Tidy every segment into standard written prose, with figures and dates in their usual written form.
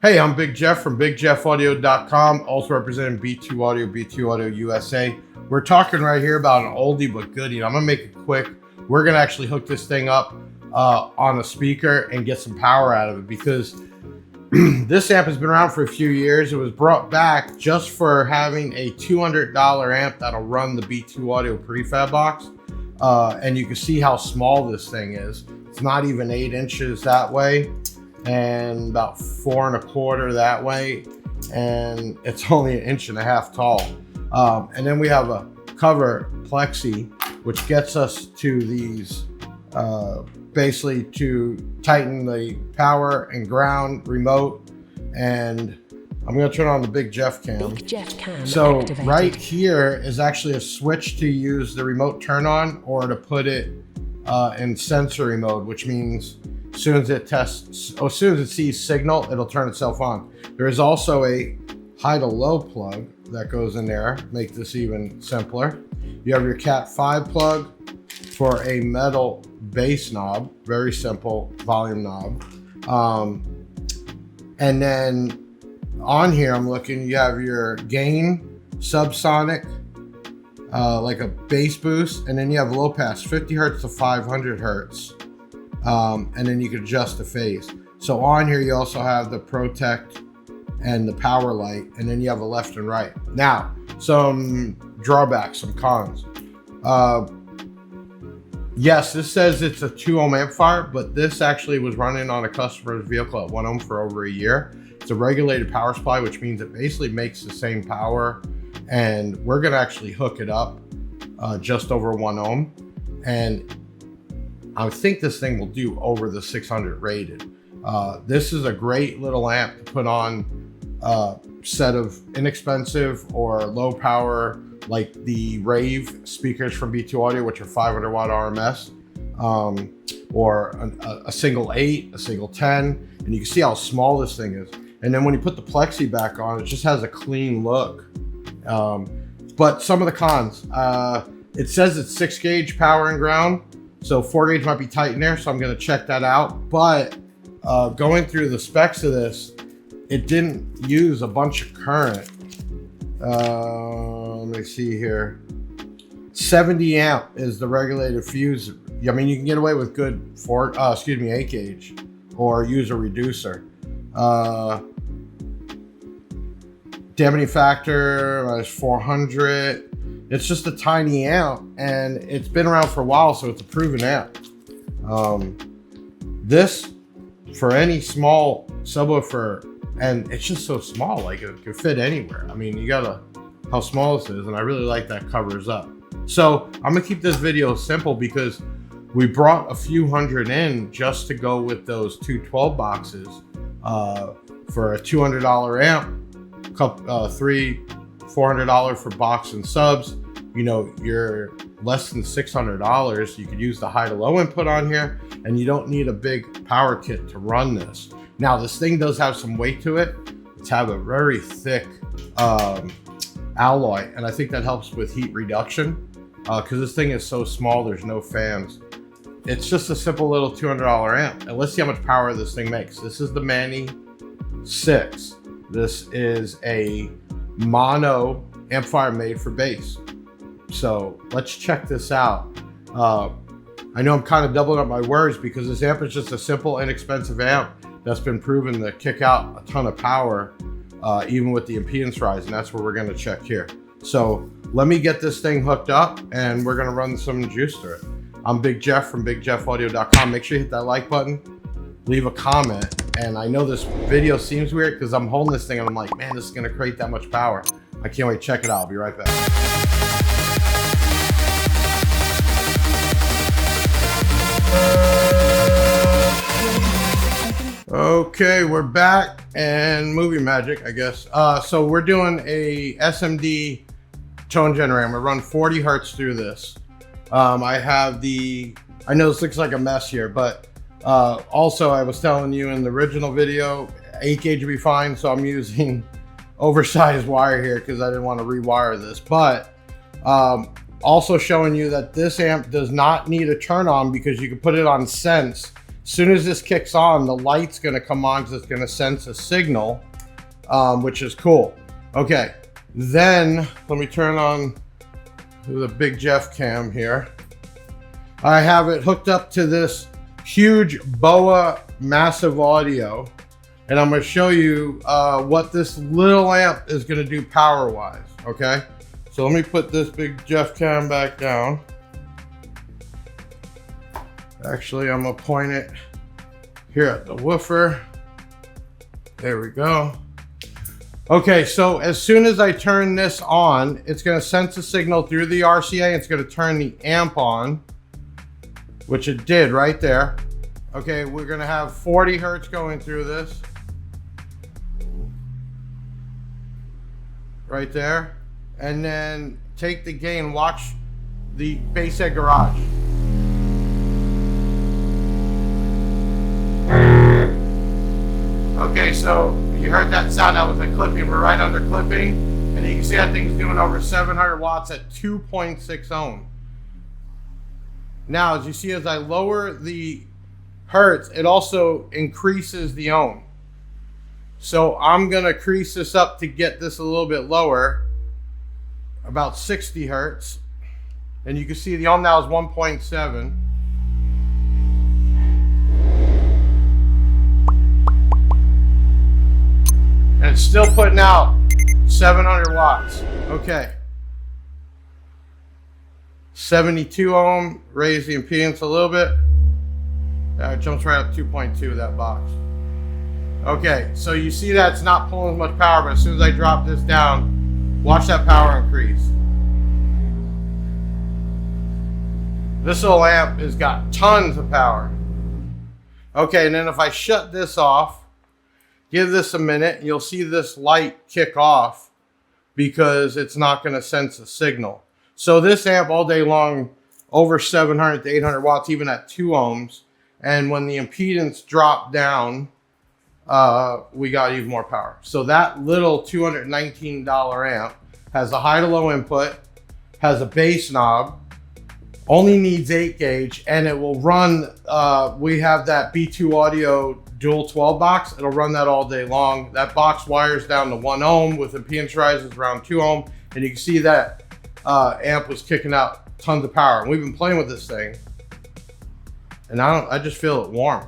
Hey, I'm Big Jeff from BigJeffAudio.com, also representing B2 Audio, B2 Audio USA. We're talking right here about an oldie but goodie. I'm gonna make it quick. We're gonna actually hook this thing up on a speaker and get some power out of it because this amp has been around for a few years. It was brought back just for having a $200 amp that'll run the B2 Audio prefab box. And you can see how small this thing is. It's not even 8 inches that way, and about 4 1/4 that way, and it's only 1.5 inches tall. And then we have a cover plexi, which gets us to these basically to tighten the power and ground remote. And I'm going to turn on the Big Jeff cam. Big Jeff cam so activated. Right here is actually a switch to use the remote turn on or to put it in sensory mode, which means as soon as it sees signal, it'll turn itself on. There is also a high to low plug that goes in there, make this even simpler. You have your Cat 5 plug for a metal bass knob, very simple volume knob. And then on here, I'm looking, you have your gain, subsonic, like a bass boost, and then you have low pass, 50 hertz to 500 hertz. And then you can adjust the phase. So on here, you also have the protect and the power light, and then you have a left and right. Now, some drawbacks, some cons. Yes, this says it's a 2 ohm amplifier, but this actually was running on a customer's vehicle at 1 ohm for over a year. It's a regulated power supply, which means it basically makes the same power, and we're gonna actually hook it up just over 1 ohm. And I think this thing will do over the 600 rated. This is a great little amp to put on a set of inexpensive or low power, like the Rave speakers from B2 Audio, which are 500 watt RMS, or a single 8, a single 10, and you can see how small this thing is. And then when you put the plexi back on, it just has a clean look. But some of the cons, it says it's 6 gauge power and ground. So 4 gauge might be tight in there, so I'm going to check that out. But going through the specs of this, it didn't use a bunch of current. Let me see here. 70 amp is the regulated fuse. I mean, you can get away with good 8 gauge or use a reducer. Damping factor is 400. It's just a tiny amp, and it's been around for a while, so it's a proven amp. This, for any small subwoofer, and it's just so small, like it could fit anywhere. I mean, you gotta, how small this is, and I really like that covers up. So I'm gonna keep this video simple because we brought a few hundred in just to go with those 212 boxes for a $200 amp, $400 for box and subs. You know, you're less than $600. You could use the high to low input on here, and you don't need a big power kit to run this. Now, this thing does have some weight to it. It's have a very thick alloy, and I think that helps with heat reduction because this thing is so small, there's no fans. It's just a simple little $200 amp. And let's see how much power this thing makes. This is the MANI-600. This is a mono amplifier made for bass. So let's check this out. I know I'm kind of doubling up my words because this amp is just a simple, inexpensive amp that's been proven to kick out a ton of power, even with the impedance rise, and that's what we're gonna check here. So let me get this thing hooked up and we're gonna run some juice through it. I'm Big Jeff from BigJeffAudio.com. Make sure you hit that like button, leave a comment. And I know this video seems weird because I'm holding this thing and I'm like, man, this is gonna create that much power. I can't wait, check it out, I'll be right back. Okay, we're back and movie magic, I guess. So we're doing a SMD tone generator. I'm gonna run 40 hertz through this. I have I know this looks like a mess here, but also I was telling you in the original video, 8 gauge would be fine. So I'm using oversized wire here because I didn't want to rewire this, but also showing you that this amp does not need a turn on because you can put it on sense As soon as this kicks on, the light's gonna come on because it's gonna sense a signal, which is cool. Okay, then let me turn on the Big Jeff cam here. I have it hooked up to this huge BOA massive audio, and I'm gonna show you what this little amp is gonna do power-wise, okay? So let me put this Big Jeff cam back down. Actually, I'm gonna point it here at the woofer. There we go. Okay, so as soon as I turn this on, it's gonna sense a signal through the RCA. It's gonna turn the amp on, which it did right there. Okay, we're gonna have 40 hertz going through this. Right there. And then take the gain, watch the bass head garage. Okay, so you heard that sound. That was a clipping. We're right under clipping, and you can see that thing's doing over 700 watts at 2.6 ohm. Now, as you see, as I lower the hertz, it also increases the ohm. So I'm gonna crease this up to get this a little bit lower, about 60 hertz. And you can see the ohm now is 1.7. And it's still putting out 700 watts. Okay. 72 ohm, raise the impedance a little bit. It jumps right up 2.2, that box. Okay, so you see that it's not pulling as much power, but as soon as I drop this down, watch that power increase. This little amp has got tons of power. Okay, and then if I shut this off, give this a minute, you'll see this light kick off because it's not going to sense a signal. So this amp all day long, over 700 to 800 watts, even at 2 ohms. And when the impedance dropped down, we got even more power. So that little $219 amp has a high to low input, has a bass knob, only needs 8 gauge, and it will run, we have that B2 Audio dual 12 box. It'll run that all day long. That box wires down to 1 ohm with impedance rises around 2 ohm. And you can see that amp was kicking out tons of power. And we've been playing with this thing, and I just feel it warm,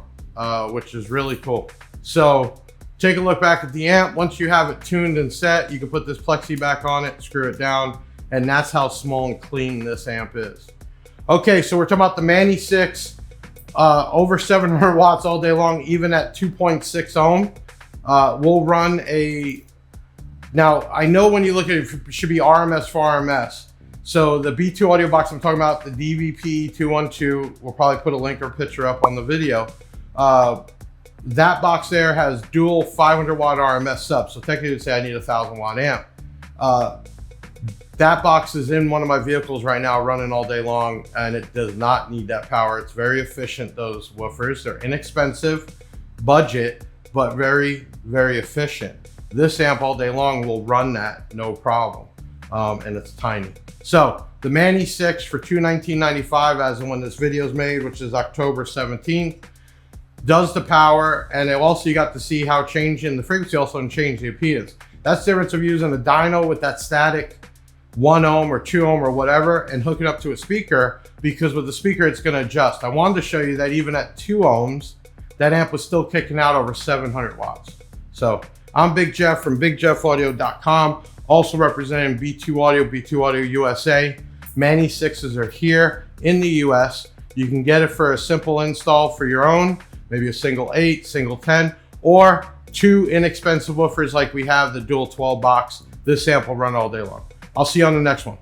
which is really cool. So take a look back at the amp. Once you have it tuned and set, you can put this plexi back on it, screw it down, and that's how small and clean this amp is. Okay, so we're talking about the MANI-6, over 700 watts all day long, even at 2.6 ohm. We'll run a, now I know when you look at it, it should be RMS for RMS. So the B2 audio box I'm talking about, the DVP212, we'll probably put a link or picture up on the video. That box there has dual 500 watt RMS subs. So technically you'd say I need a 1000 watt amp. That box is in one of my vehicles right now running all day long, and it does not need that power. It's very efficient, those woofers. They're inexpensive, budget, but very, very efficient. This amp all day long will run that, no problem. And it's tiny. So the MANI-6 for $219.95 as of when this video is made, which is October 17th, does the power, and it also, you got to see how changing the frequency also changed the impedance. That's the difference of using a dyno with that static 1 ohm or 2 ohm or whatever and hook it up to a speaker, because with the speaker it's going to adjust. I wanted to show you that even at 2 ohms, that amp was still kicking out over 700 watts. So I'm Big Jeff from bigjeffaudio.com, also representing B2 Audio, B2 Audio USA. MANI-6s are here in the US. You can get it for a simple install for your own, maybe a single 8, single 10, or 2 inexpensive woofers like we have, the dual 12 box. This amp will run all day long. I'll see you on the next one.